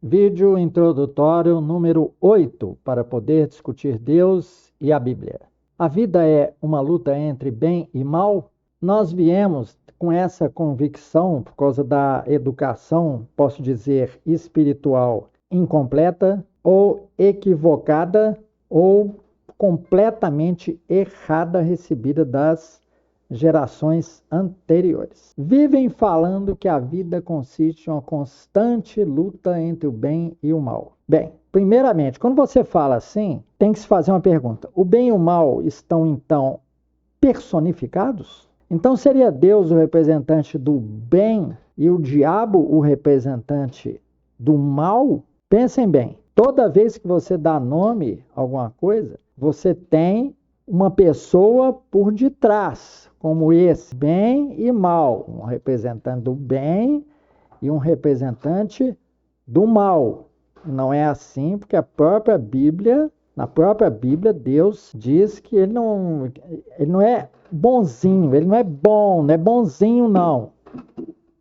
Vídeo introdutório número 8 para poder discutir Deus e a Bíblia. A vida é uma luta entre bem e mal? Nós viemos com essa convicção por causa da educação, posso dizer, espiritual incompleta ou equivocada ou completamente errada recebida das gerações anteriores. Vivem falando que a vida consiste em uma constante luta entre o bem e o mal. Bem, primeiramente, quando você fala assim, tem que se fazer uma pergunta. O bem e o mal estão, então, personificados? Então, seria Deus o representante do bem e o diabo o representante do mal? Pensem bem, toda vez que você dá nome a alguma coisa, você tem uma pessoa por detrás, como esse, bem e mal, um representante do bem e um representante do mal. Não é assim, porque na própria Bíblia, Deus diz que ele não é bonzinho, ele não é bom, não é bonzinho não.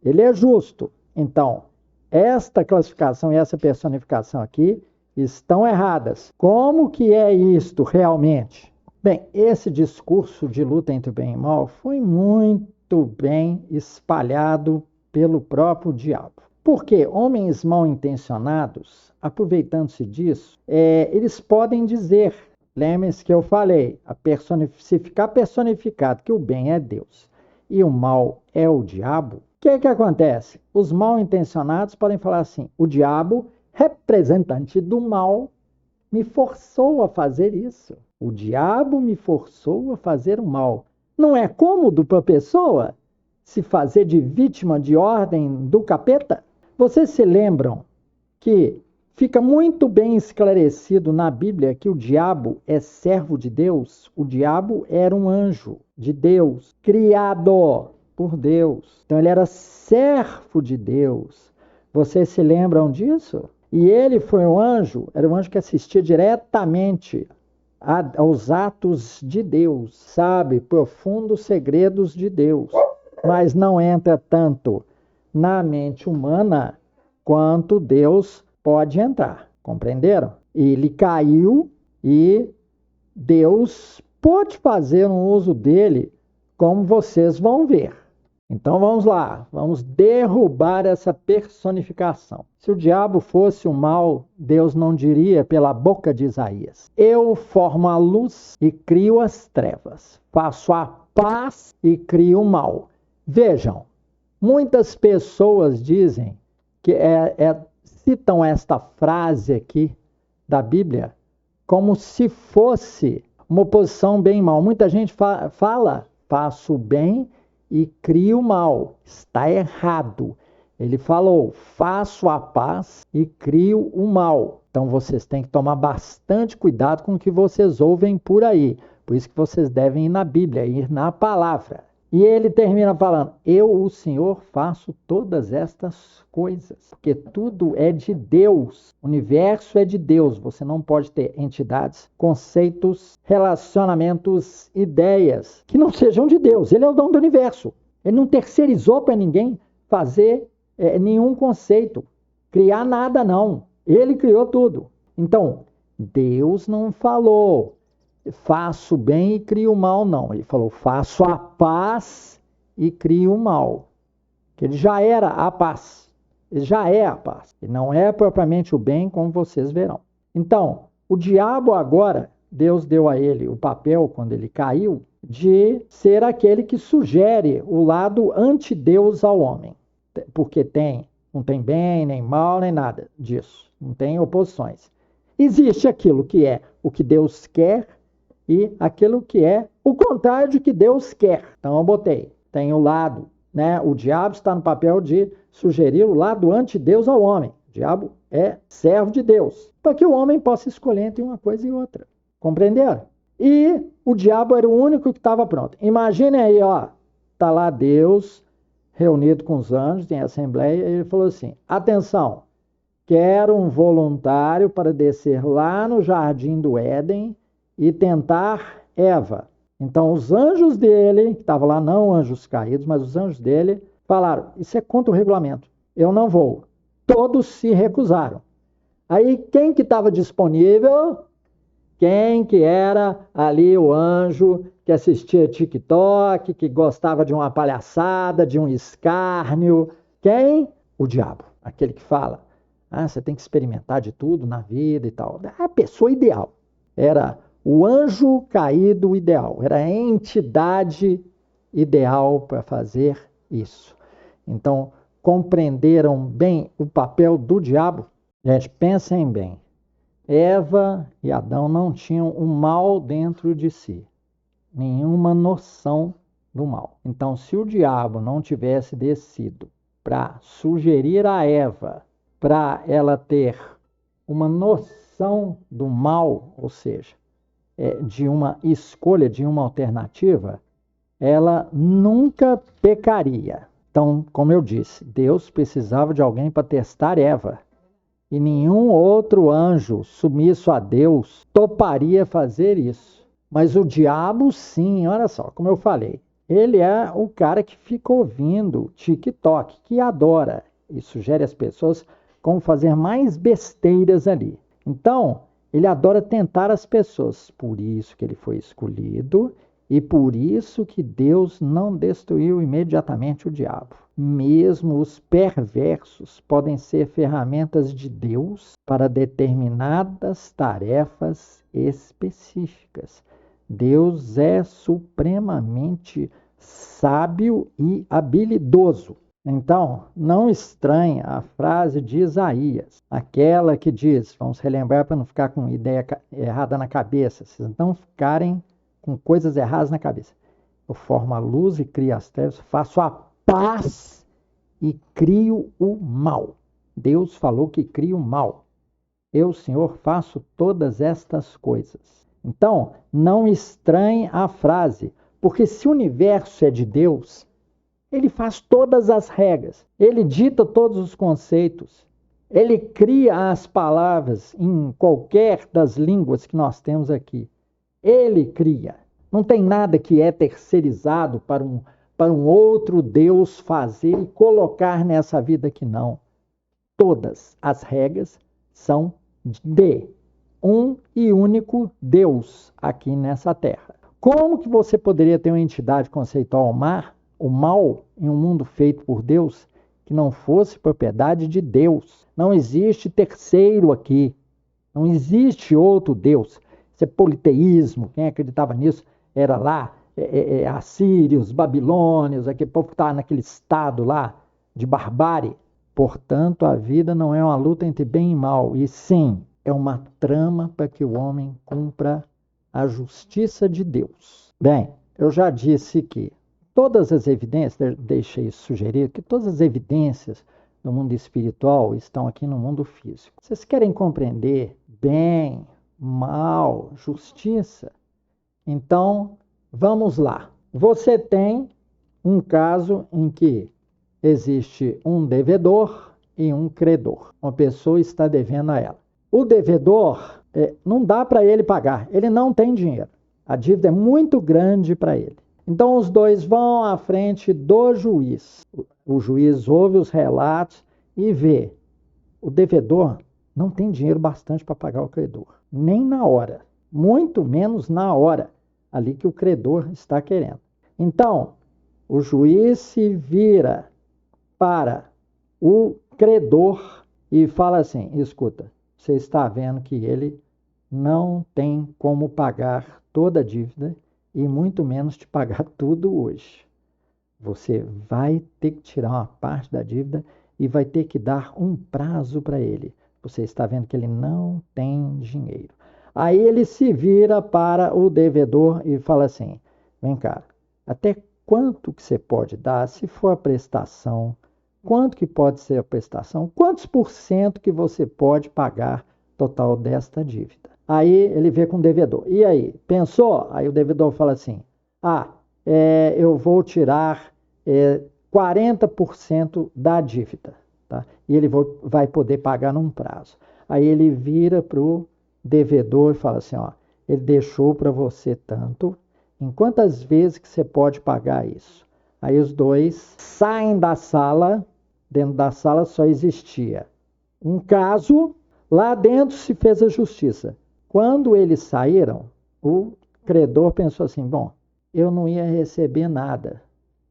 Ele é justo. Então, esta classificação e essa personificação aqui estão erradas. Como que é isto realmente? Bem, esse discurso de luta entre o bem e o mal foi muito bem espalhado pelo próprio diabo. Porque homens mal intencionados, aproveitando-se disso, eles podem dizer, lembre-se que eu falei, se ficar personificado que o bem é Deus e o mal é o diabo, o que acontece? Os mal intencionados podem falar assim, o diabo, representante do mal, me forçou a fazer isso. O diabo me forçou a fazer o mal. Não é cômodo para a pessoa se fazer de vítima de ordem do capeta? Vocês se lembram que fica muito bem esclarecido na Bíblia que o diabo é servo de Deus? O diabo era um anjo de Deus, criado por Deus. Então ele era servo de Deus. Vocês se lembram disso? E ele foi um anjo, era um anjo que assistia diretamente aos atos de Deus, sabe, profundos segredos de Deus, mas não entra tanto na mente humana quanto Deus pode entrar, compreenderam? Ele caiu e Deus pode fazer um uso dele, como vocês vão ver. Então vamos lá, vamos derrubar essa personificação. Se o diabo fosse o mal, Deus não diria pela boca de Isaías: eu formo a luz e crio as trevas, faço a paz e crio o mal. Vejam, muitas pessoas dizem que citam esta frase aqui da Bíblia como se fosse uma oposição bem e mal. Muita gente fala, faço o bem e crio o mal. Está errado. Ele falou, faço a paz e crio o mal. Então vocês têm que tomar bastante cuidado com o que vocês ouvem por aí. Por isso que vocês devem ir na Bíblia, ir na palavra. E ele termina falando, eu, o Senhor, faço todas estas coisas. Porque tudo é de Deus. O universo é de Deus. Você não pode ter entidades, conceitos, relacionamentos, ideias que não sejam de Deus. Ele é o dono do universo. Ele não terceirizou para ninguém fazer nenhum conceito. Criar nada, não. Ele criou tudo. Então, Deus não falou faço o bem e crio o mal, não. Ele falou, faço a paz e crio o mal. Que ele já era a paz. Ele já é a paz. Ele não é propriamente o bem, como vocês verão. Então, o diabo agora, Deus deu a ele o papel, quando ele caiu, de ser aquele que sugere o lado anti-Deus ao homem. Porque não tem bem, nem mal, nem nada disso. Não tem oposições. Existe aquilo que é o que Deus quer, e aquilo que é o contrário de que Deus quer. Então eu botei, tem o lado, né? O diabo está no papel de sugerir o lado anti-Deus ao homem. O diabo é servo de Deus, para que o homem possa escolher entre uma coisa e outra. Compreenderam? E o diabo era o único que estava pronto. Imaginem aí, ó, tá lá Deus reunido com os anjos em assembleia, e ele falou assim, atenção, quero um voluntário para descer lá no jardim do Éden e tentar Eva. Então os anjos dele, que estavam lá, não anjos caídos, mas os anjos dele, falaram, isso é contra o regulamento, eu não vou. Todos se recusaram. Aí quem que estava disponível? Quem que era ali o anjo que assistia TikTok, que gostava de uma palhaçada, de um escárnio? Quem? O diabo, aquele que fala, você tem que experimentar de tudo na vida e tal. A pessoa ideal. Era o anjo caído ideal, era a entidade ideal para fazer isso. Então, compreenderam bem o papel do diabo? Gente, pensem bem. Eva e Adão não tinham o mal dentro de si, nenhuma noção do mal. Então, se o diabo não tivesse descido para sugerir a Eva, para ela ter uma noção do mal, ou seja, de uma escolha, de uma alternativa, ela nunca pecaria. Então, como eu disse, Deus precisava de alguém para testar Eva. E nenhum outro anjo submisso a Deus toparia fazer isso. Mas o diabo, sim, olha só, como eu falei, ele é o cara que fica ouvindo TikTok, que adora e sugere às pessoas como fazer mais besteiras ali. Então, ele adora tentar as pessoas. Por isso que ele foi escolhido e por isso que Deus não destruiu imediatamente o diabo. Mesmo os perversos podem ser ferramentas de Deus para determinadas tarefas específicas. Deus é supremamente sábio e habilidoso. Então, não estranhe a frase de Isaías, aquela que diz, vamos relembrar para não ficar com ideia errada na cabeça, se não ficarem com coisas erradas na cabeça. Eu formo a luz e crio as trevas, faço a paz e crio o mal. Deus falou que cria o mal. Eu, Senhor, faço todas estas coisas. Então, não estranhe a frase, porque se o universo é de Deus, ele faz todas as regras, ele dita todos os conceitos, ele cria as palavras em qualquer das línguas que nós temos aqui. Ele cria. Não tem nada que é terceirizado para um outro Deus fazer e colocar nessa vida aqui, não. Todas as regras são de um e único Deus aqui nessa terra. Como que você poderia ter uma entidade conceitual o mal em um mundo feito por Deus que não fosse propriedade de Deus? Não existe terceiro aqui. Não existe outro Deus. Isso é politeísmo. Quem acreditava nisso era lá assírios, babilônios, aquele povo que estava naquele estado lá de barbárie. Portanto, a vida não é uma luta entre bem e mal, e sim, é uma trama para que o homem cumpra a justiça de Deus. Bem, eu já disse que todas as evidências, deixei sugerir que todas as evidências do mundo espiritual estão aqui no mundo físico. Vocês querem compreender bem, mal, justiça? Então, vamos lá. Você tem um caso em que existe um devedor e um credor. Uma pessoa está devendo a ela. O devedor, não dá para ele pagar. Ele não tem dinheiro. A dívida é muito grande para ele. Então, os dois vão à frente do juiz. O juiz ouve os relatos e vê. O devedor não tem dinheiro bastante para pagar o credor. Nem na hora. Muito menos na hora ali que o credor está querendo. Então, o juiz se vira para o credor e fala assim, escuta, você está vendo que ele não tem como pagar toda a dívida e muito menos te pagar tudo hoje. Você vai ter que tirar uma parte da dívida e vai ter que dar um prazo para ele. Você está vendo que ele não tem dinheiro. Aí ele se vira para o devedor e fala assim, vem cá, até quanto que você pode dar se for a prestação? Quanto que pode ser a prestação? Quantos por cento que você pode pagar total desta dívida? Aí ele vê com o devedor. E aí, pensou? Aí o devedor fala assim, eu vou tirar 40% da dívida. Tá? E ele vai poder pagar num prazo. Aí ele vira para o devedor e fala assim, ele deixou para você tanto, em quantas vezes que você pode pagar isso? Aí os dois saem da sala, dentro da sala só existia um caso, Lá dentro se fez a justiça. Quando eles saíram, o credor pensou assim, bom, eu não ia receber nada.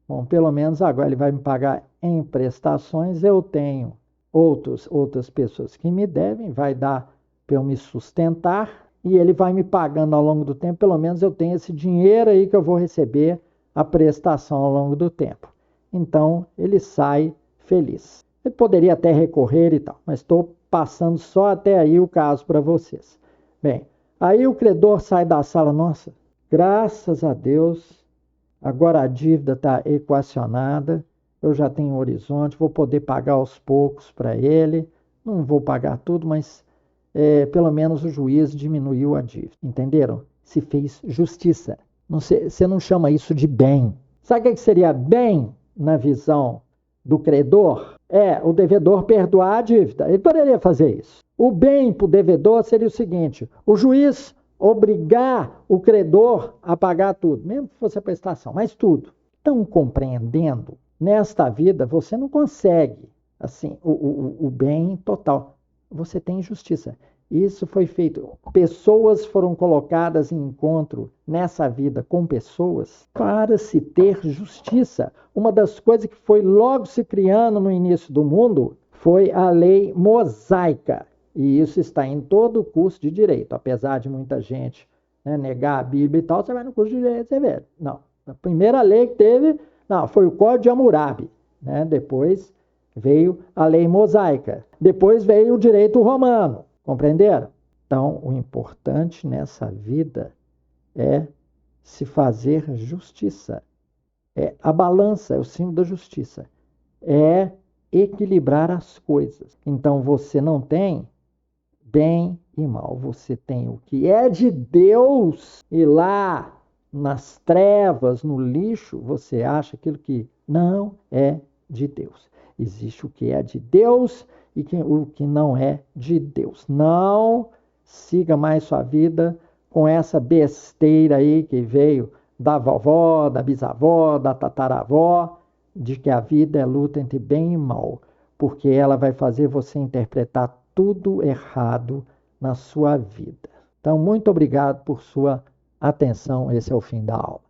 Bom, pelo menos agora ele vai me pagar em prestações, eu tenho outras pessoas que me devem, vai dar para eu me sustentar e ele vai me pagando ao longo do tempo, pelo menos eu tenho esse dinheiro aí que eu vou receber a prestação ao longo do tempo. Então ele sai feliz. Ele poderia até recorrer e tal, mas estou passando só até aí o caso para vocês. Bem, aí o credor sai da sala, nossa, graças a Deus, agora a dívida está equacionada, eu já tenho um horizonte, vou poder pagar aos poucos para ele, não vou pagar tudo, mas pelo menos o juiz diminuiu a dívida, entenderam? Se fez justiça. Você não chama isso de bem. Sabe o que seria bem na visão do credor? É o devedor perdoar a dívida. Ele poderia fazer isso. O bem para o devedor seria o seguinte, o juiz obrigar o credor a pagar tudo, mesmo que fosse a prestação, mas tudo. Estão compreendendo? Nesta vida você não consegue assim o bem total. Você tem justiça. Isso foi feito. Pessoas foram colocadas em encontro nessa vida com pessoas para se ter justiça. Uma das coisas que foi logo se criando no início do mundo foi a lei mosaica. E isso está em todo o curso de direito. Apesar de muita gente negar a Bíblia e tal, você vai no curso de direito, você vê. Não. A primeira lei que teve, foi o Código de Hammurabi. Depois veio a lei mosaica. Depois veio o direito romano. Compreenderam? Então, o importante nessa vida é se fazer justiça. A balança é o símbolo da justiça. É equilibrar as coisas. Então, você não tem bem e mal. Você tem o que é de Deus e lá nas trevas, no lixo, você acha aquilo que não é de Deus. Existe o que é de Deus e o que não é de Deus. Não siga mais sua vida com essa besteira aí que veio da vovó, da bisavó, da tataravó, de que a vida é luta entre bem e mal, porque ela vai fazer você interpretar tudo errado na sua vida. Então, muito obrigado por sua atenção. Esse é o fim da aula.